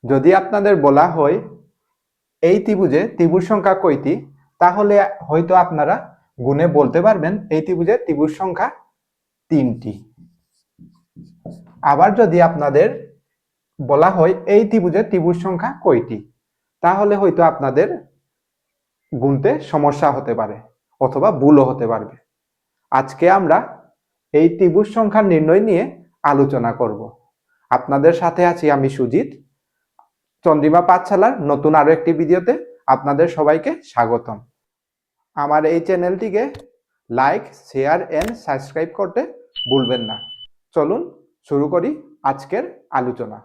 যদি আপনাদের বলা হয় এই ত্রিভুজে ত্রিভুজ সংখ্যা কয়টি, তাহলে হয়তো আপনারা গুণে বলতে পারবেন এই ত্রিভুজে ত্রিভুজ সংখ্যা 3টি। আবার যদি আপনাদের বলা হয় এই ত্রিভুজে ত্রিভুজ সংখ্যা কয়টি, তাহলে হয়তো আপনাদের গুনতে সমস্যা হতে পারে অথবা ভুলও হতে পারবে। আজকে আমরা এই ত্রিভুজ সংখ্যার নির্ণয় নিয়ে আলোচনা করব। আপনাদের সাথে আছি আমি সুজিত। চন্দ্রিমা পাঠশালার নতুন আরো একটি ভিডিওতে আপনাদের সবাইকে স্বাগতম। আমার এই চ্যানেলটিকে লাইক, শেয়ার এন্ড সাবস্ক্রাইব করতে ভুলবেন না। চলুন শুরু করি আজকের আলোচনা।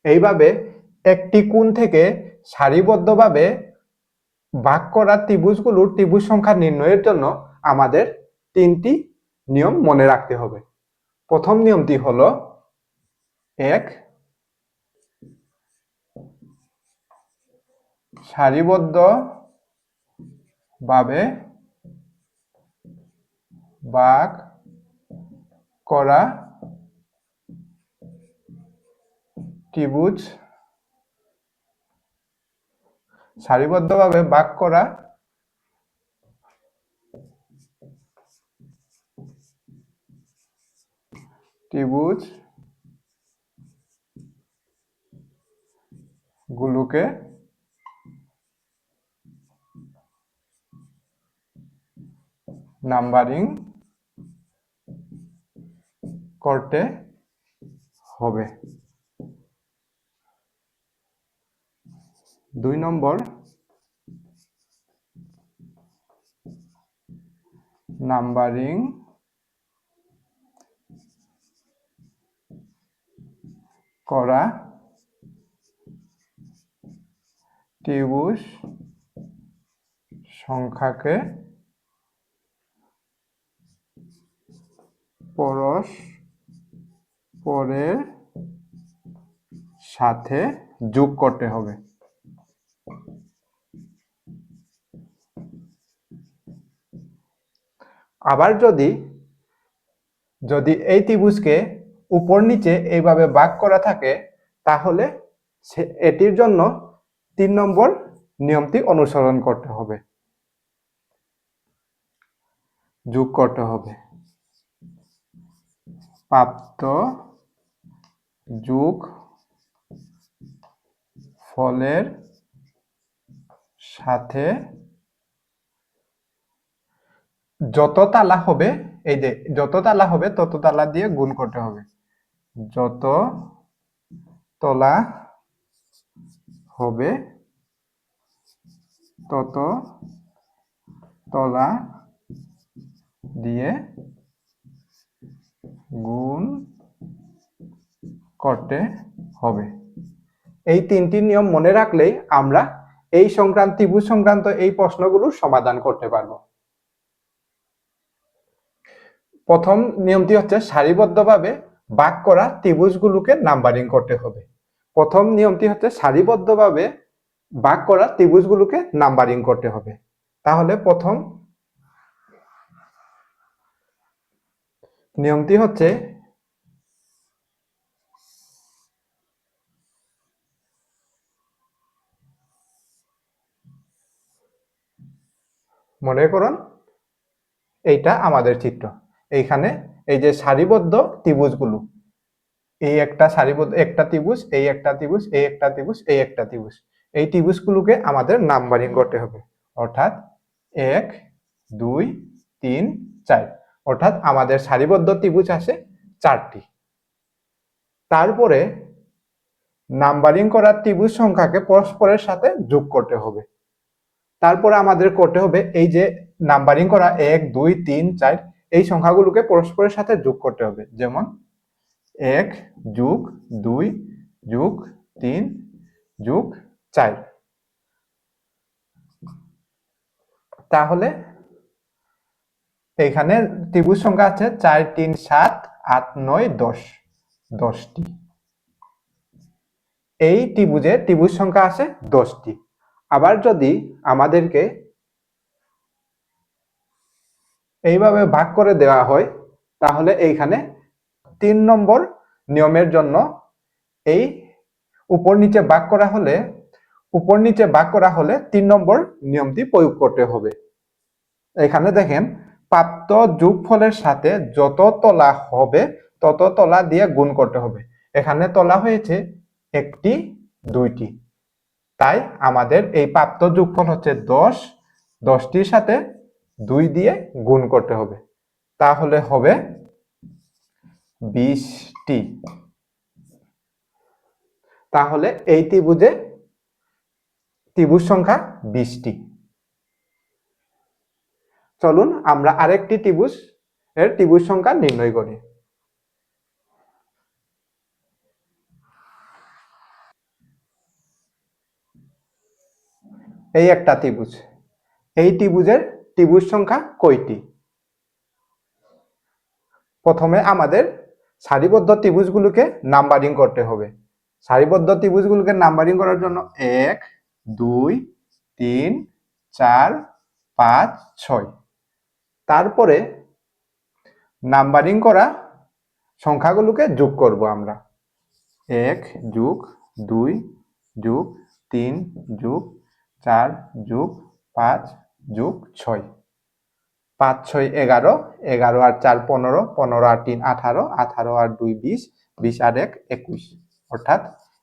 এইভাবে একটি কোণ থেকে সারিবদ্ধভাবে ভাগ করা ত্রিভুজগুলোর ত্রিভুজ সংখ্যা নির্ণয়ের জন্য আমাদের 3টি নিয়ম মনে রাখতে হবে। প্রথম নিয়মটি হলো 1, সারিবদ্ধভাবে ভাগ করা ত্রিভুজ, সারিবদ্ধভাবে ভাগ করা ত্রিভুজ গুলোকে নাম্বারিং করতে হবে। 2 নম্বর, নাম্বারিং করা ত্রিভুজ সংখ্যাকে পরস্পরের সাথে যোগ করতে হবে। আবার যদি এই ত্রিভুজকে উপর নিচে এইভাবে ভাগ করা থাকে, তাহলে এটির জন্য 3 নম্বর নিয়মটি অনুসরণ করতে হবে, যোগ করতে হবে। প্রাপ্ত যোগ ফলের সাথে যত তালা হবে, এই যে যত তালা হবে তত তালা দিয়ে গুণ করতে হবে। যত তলা হবে তত তলা দিয়ে গুণ করতে হবে। এই 3টি নিয়ম মনে রাখলেই আমরা এই ত্রিভুজ সংক্রান্ত এই প্রশ্নগুলোর সমাধান করতে পারবো। প্রথম নিয়মটি হচ্ছে সারিবদ্ধভাবে ভাগ করা ত্রিভুজগুলোকে নাম্বারিং করতে হবে। প্রথম নিয়মটি হচ্ছে সারিবদ্ধভাবে ভাগ করা ত্রিভুজগুলোকে নাম্বারিং করতে হবে। তাহলে প্রথম নিয়মটি হচ্ছে মনে করুন এইটা আমাদের চিত্র। এইখানে এই যে সারিবদ্ধ ত্রিভুজগুলো, এই একটা সারিবদ্ধ একটা ত্রিভুজ, এই একটা ত্রিভুজ, এই একটা ত্রিভুজ, এই একটা ত্রিভুজ, এই ত্রিভুজগুলোকে আমাদের নাম্বারিং করতে হবে। অর্থাৎ 1, 2, 3, 4, অর্থাৎ আমাদের সারিবদ্ধ ত্রিভুজ আছে 4টি। তারপরে নাম্বারিং করা ত্রিভুজ সংখ্যাকে পরস্পরের সাথে যোগ করতে হবে। তারপরে আমাদের করতে হবে এই যে নাম্বারিং করা 1, 2, 3, 4 এই সংখ্যাগুলোকে পরস্পরের সাথে যোগ করতে হবে। যেমন 1 যোগ 2 যোগ 3 যোগ 4। তাহলে এখানে ত্রিভুজ সংখ্যা আছে 4 3 7 8 9 10, 10টি। এই ত্রিভুজের ত্রিভুজ সংখ্যা আছে 10টি। আবার যদি আমাদেরকে এইভাবে ভাগ করে দেওয়া হয়, তাহলে এইখানে 3 নম্বর নিয়মের জন্য এই উপর নিচে ভাগ করা হলে 3 নম্বর নিয়মটি প্রয়োগ করতে হবে। এখানে দেখেন, প্রাপ্ত যোগফলের সাথে যত তলা হবে তত তলা দিয়ে গুণ করতে হবে। এখানে তলা হয়েছে 1টি 2টি, তাই আমাদের এই প্রাপ্ত যোগফল হচ্ছে 10, 10টির সাথে 2 দিয়ে গুণ করতে হবে, তাহলে হবে 20টি। তাহলে এই ত্রিভুজ সংখ্যা 20টি। চলুন আমরা আরেকটি ত্রিভুজ সংখ্যা নির্ণয় করি। এই একটা ত্রিভুজ, এই ত্রিভুজের ত্রিভুজ সংখ্যা কয়টি? প্রথমে আমাদের সারিবদ্ধ ত্রিভুজগুলোকে নাম্বারিং করতে হবে। সারিবদ্ধ ত্রিভুজগুলোকে নাম্বারিং করার জন্য 1 2 3 4 5 6, তারপরে নাম্বারিং করা সংখ্যাগুলোকে যোগ করব আমরা। 1 যোগ 2 যোগ 3 যোগ 4 যোগ 5 যোগ 6, 5 6 11, 11 আর 4 15, 15 আর 3 18, 18 আর 2 20, 20 আর 1 21, অর্থাৎ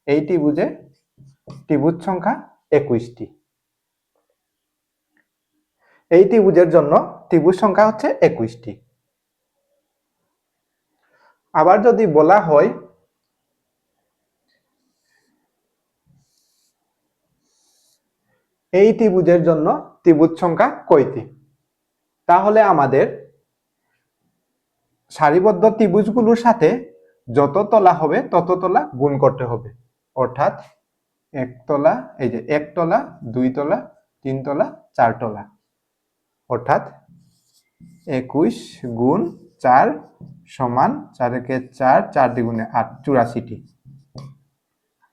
এই ত্রিভুজ সংখ্যা 21টি। এই ত্রিভুজের জন্য ত্রিভুজ সংখ্যা হচ্ছে 21টি। আবার যদি বলা হয় এই ত্রিভুজের জন্য ত্রিভুজ সংখ্যা কয়টি, তাহলে আমাদের সারিবদ্ধ ত্রিভুজগুলোর সাথে যত তলা হবে তত তলা গুণ করতে হবে, অর্থাৎ এক তলা, এই যে 1 তলা 2 তলা 3 তলা 4 তলা, অর্থাৎ 21 গুণ 4 সমান 4 একে 4, 4 দ্বিগুণে 8, 84টি।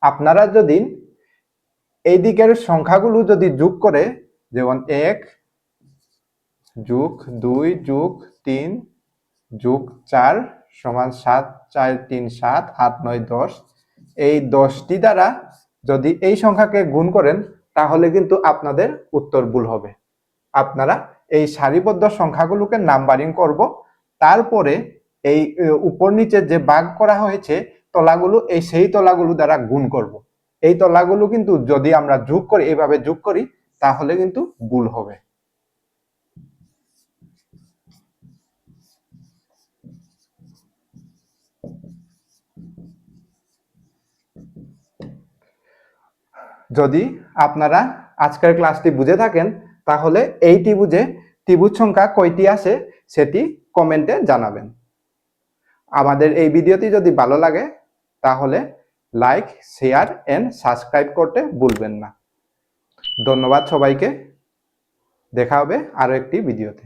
আপনারা যদি এই দিকের সংখ্যাগুলো যদি যোগ করে, যেমন 1 যোগ 2 যোগ 3 যোগ 4 সমান 7, 4 3 7, 8 9 10, এই 10টি দ্বারা যদি এই সংখ্যাকে গুণ করেন তাহলে কিন্তু আপনাদের উত্তর ভুল হবে। আপনারা এই সারিবদ্ধ সংখ্যাগুলোকে নাম্বারিং করব, তারপরে এই উপর নিচে যে ভাগ করা হয়েছে তলাগুলো, সেই তলাগুলো দ্বারা গুণ করব। এই তলাগুলো কিন্তু যদি আমরা যোগ করি, এইভাবে যোগ করি, তাহলে কিন্তু ভুল হবে। যদি আপনারা আজকের ক্লাসটি বুঝে থাকেন, তাহলে এই ত্রিভুজ সংখ্যা কয়টি আছে সেটি কমেন্টে জানাবেন। আমাদের এই ভিডিওটি যদি ভালো লাগে তাহলে লাইক, শেয়ার এন্ড সাবস্ক্রাইব করতে ভুলবেন না। ধন্যবাদ সবাইকে, দেখা হবে আরো একটি ভিডিওতে।